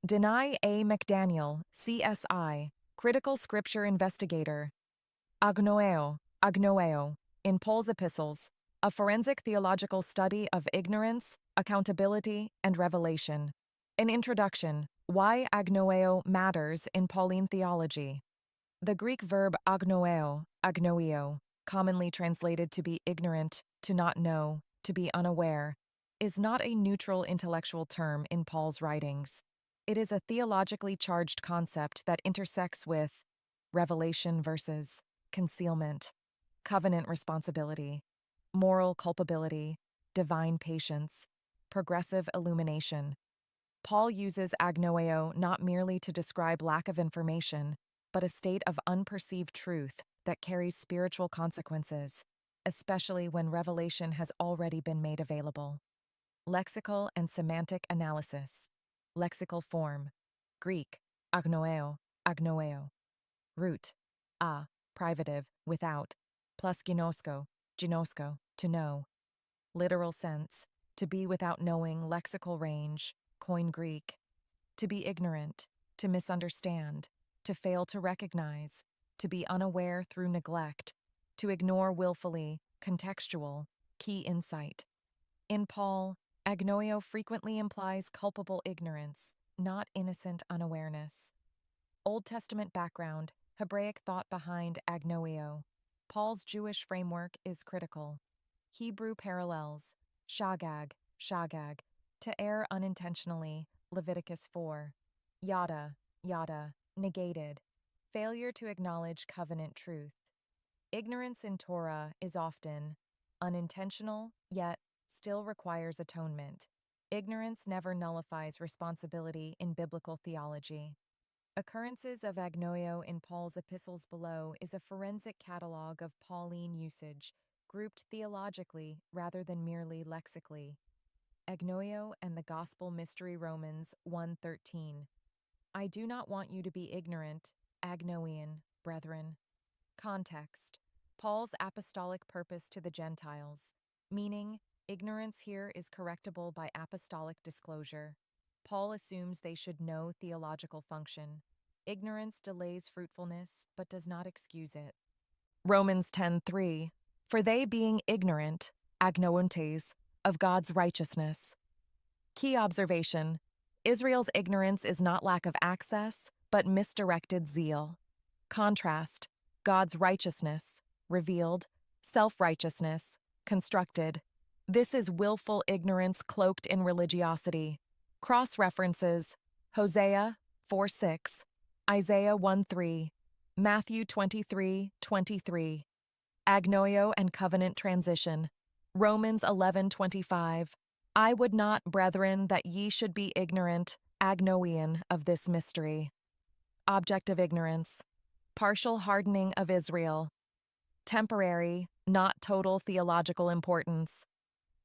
Deny A. McDaniel, CSI, Critical Scripture Investigator. Agnoeo, in Paul's epistles, a forensic theological study of ignorance, accountability, and revelation. An introduction, why agnoeo matters in Pauline theology. The Greek verb agnoeo, commonly translated to be ignorant, to not know, to be unaware, is not a neutral intellectual term in Paul's writings. It is a theologically charged concept that intersects with revelation versus concealment, covenant responsibility, moral culpability, divine patience, progressive illumination. Paul uses agnoeo not merely to describe lack of information, but a state of unperceived truth that carries spiritual consequences, especially when revelation has already been made available. Lexical and semantic analysis. Lexical form. Greek, agnoeo. Root, privative, without, plus ginosko, to know. Literal sense, to be without knowing. Lexical range, Koine Greek. To be ignorant, to misunderstand, to fail to recognize, to be unaware through neglect, to ignore willfully. Contextual, key insight. In Paul, agnoeo frequently implies culpable ignorance, not innocent unawareness. Old Testament background, Hebraic thought behind agnoeo. Paul's Jewish framework is critical. Hebrew parallels, shagag, to err unintentionally, Leviticus 4. Yada, negated, failure to acknowledge covenant truth. Ignorance in Torah is often unintentional, yet still requires atonement. Ignorance never nullifies responsibility in biblical theology. Occurrences of agnoeo in Paul's epistles below is a forensic catalog of Pauline usage, grouped theologically rather than merely lexically. Agnoeo and the Gospel Mystery Romans 1:13. I do not want you to be ignorant, agnoean, brethren. Context. Paul's apostolic purpose to the Gentiles, meaning ignorance here is correctable by apostolic disclosure. Paul assumes they should know theological function. Ignorance delays fruitfulness, but does not excuse it. Romans 10:3. For they being ignorant, agnoentes, of God's righteousness. Key observation. Israel's ignorance is not lack of access, but misdirected zeal. Contrast. God's righteousness, revealed, self-righteousness, constructed. This is willful ignorance cloaked in religiosity. Cross-references, Hosea 4:6, Isaiah 1:3, Matthew 23:23. Agnoeo and covenant transition, Romans 11:25. I would not, brethren, that ye should be ignorant, agnoean, of this mystery. Object of ignorance. Partial hardening of Israel. Temporary, not total theological importance.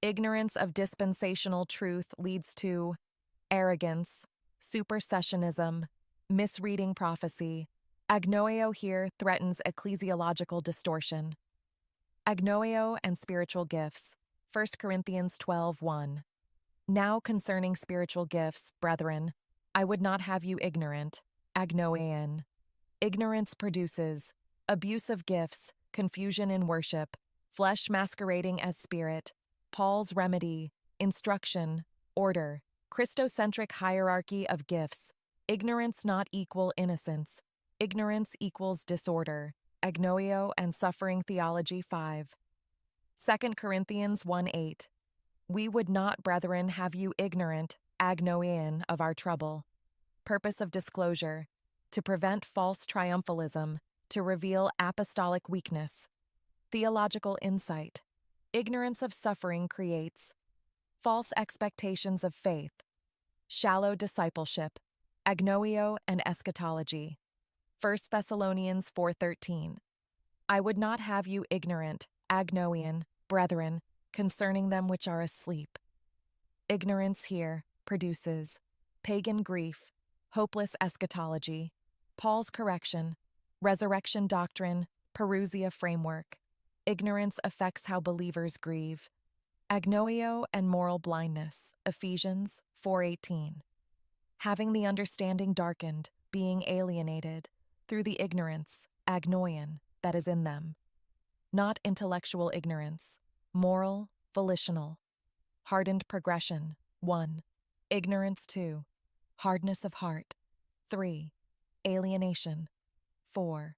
Ignorance of dispensational truth leads to arrogance, supersessionism, misreading prophecy. Agnoeo here threatens ecclesiological distortion. Agnoeo and spiritual gifts. 1 Corinthians 12:1. Now concerning spiritual gifts, brethren, I would not have you ignorant, agnoean. Ignorance produces abuse of gifts, confusion in worship, flesh masquerading as spirit. Paul's remedy, instruction, order, Christocentric hierarchy of gifts. Ignorance not equal innocence. Ignorance equals disorder. Agnoeo and suffering theology 5. 2 Corinthians 1:8. We would not, brethren, have you ignorant, agnoean, of our trouble. Purpose of disclosure, to prevent false triumphalism, to reveal apostolic weakness. Theological insight. Ignorance of suffering creates false expectations of faith, shallow discipleship, agnoeo and eschatology. 1 Thessalonians 4:13. I would not have you ignorant, agnoean, brethren, concerning them which are asleep. Ignorance here produces pagan grief, hopeless eschatology, Paul's correction, resurrection doctrine, Perusia framework. Ignorance affects how believers grieve. Agnoeo and moral blindness, Ephesians 4:18. having the understanding darkened, being alienated, through the ignorance, agnoeon, that is in them. Not intellectual ignorance, moral, volitional. Hardened progression, 1. Ignorance, 2. Hardness of heart, 3. Alienation, 4.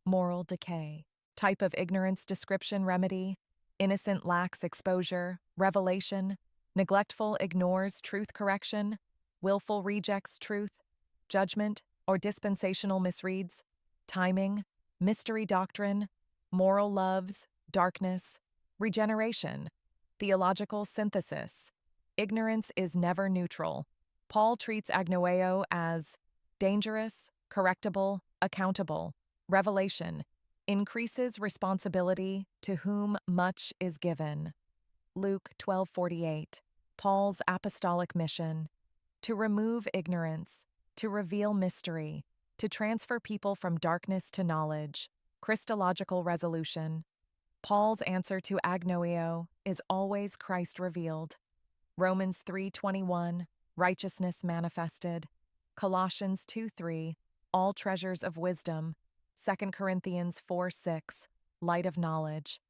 Moral decay. Type of ignorance description remedy: innocent lacks exposure, revelation, neglectful ignores truth correction, willful rejects truth, judgment, or dispensational misreads, timing, mystery doctrine, moral loves, darkness, regeneration, theological synthesis. Ignorance is never neutral. Paul treats agnoeo as dangerous, correctable, accountable. Revelation increases responsibility to whom much is given. Luke 12:48. Paul's apostolic mission: to remove ignorance, to reveal mystery, to transfer people from darkness to knowledge. Christological resolution: Paul's answer to agnoeo is always Christ revealed. Romans 3:21, righteousness manifested. Colossians 2:3, all treasures of wisdom. 2 Corinthians 4:6, light of knowledge.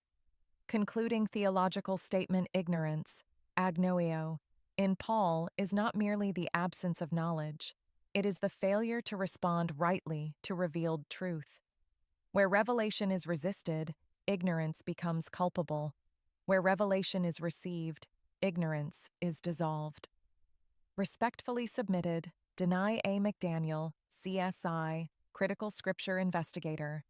Concluding theological statement: ignorance, agnoeo, in Paul is not merely the absence of knowledge, it is the failure to respond rightly to revealed truth. Where revelation is resisted, ignorance becomes culpable. Where revelation is received, ignorance is dissolved. Respectfully submitted, Denai A. McDaniel, CSI, Critical Scripture Investigator.